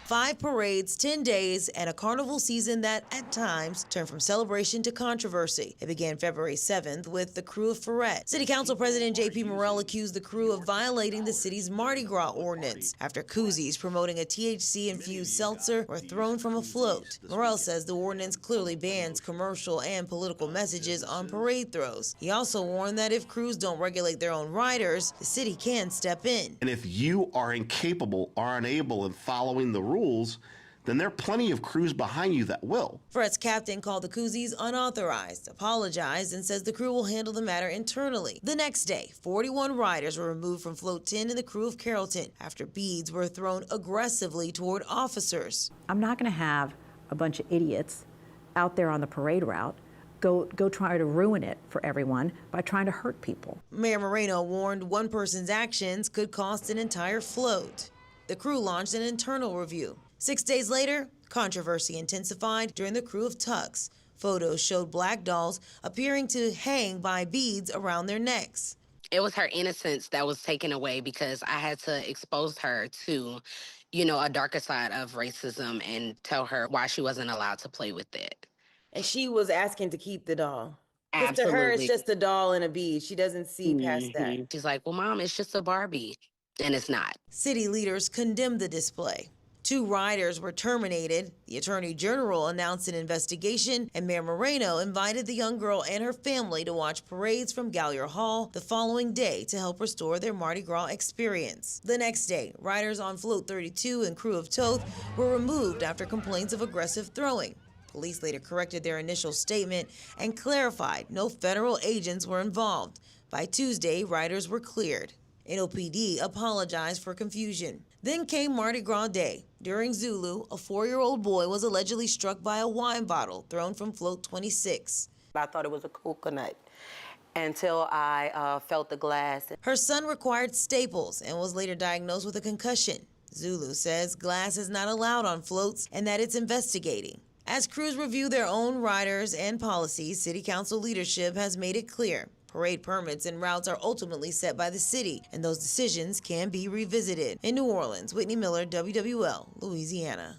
5 parades, 10 days, and a carnival season that, at times, turned from celebration to controversy. It began February 7th with the Krewe of Freret. City Council President J.P. Morrell accused the Krewe of violating the city's Mardi Gras ordinance after koozies promoting a THC-infused seltzer were thrown from a float. Morrell says the ordinance clearly bans commercial and political messages on parade throws. He also warned that if crews don't regulate their own riders, the city can step in. And if you are incapable or unable in following the rules, then there are plenty of crews behind you that will. Fret's captain called the koozies unauthorized, apologized, and says the crew will handle the matter internally. The next day, 41 riders were removed from Float 10 in the Krewe of Carrollton after beads were thrown aggressively toward officers. I'm not going to have a bunch of idiots out there on the parade route go try to ruin it for everyone by trying to hurt people. Mayor Moreno warned one person's actions could cost an entire float. The crew launched an internal review. 6 days later, controversy intensified during the Krewe of Tucks. Photos showed black dolls appearing to hang by beads around their necks. It was her innocence that was taken away because I had to expose her to, a darker side of racism and tell her why she wasn't allowed to play with it. And she was asking to keep the doll. Because to Absolutely. her, it's just a doll and a bead. She doesn't see past that. She's like, well, Mom, it's just a Barbie. And it's not. City leaders condemned the display. 2 riders were terminated. The Attorney General announced an investigation, and Mayor Moreno invited the young girl and her family to watch parades from Gallier Hall the following day to help restore their Mardi Gras experience. The next day, riders on Float 32 and Krewe of Thoth were removed after complaints of aggressive throwing. Police later corrected their initial statement and clarified no federal agents were involved. By Tuesday, riders were cleared. NOPD apologized for confusion. Then came Mardi Gras Day. During Zulu, a 4-year-old boy was allegedly struck by a wine bottle thrown from Float 26. I thought it was a coconut until I felt the glass. Her son required staples and was later diagnosed with a concussion. Zulu says glass is not allowed on floats and that it's investigating. As crews review their own riders and policies, City Council leadership has made it clear parade permits and routes are ultimately set by the city, and those decisions can be revisited. In New Orleans, Whitney Miller, WWL, Louisiana.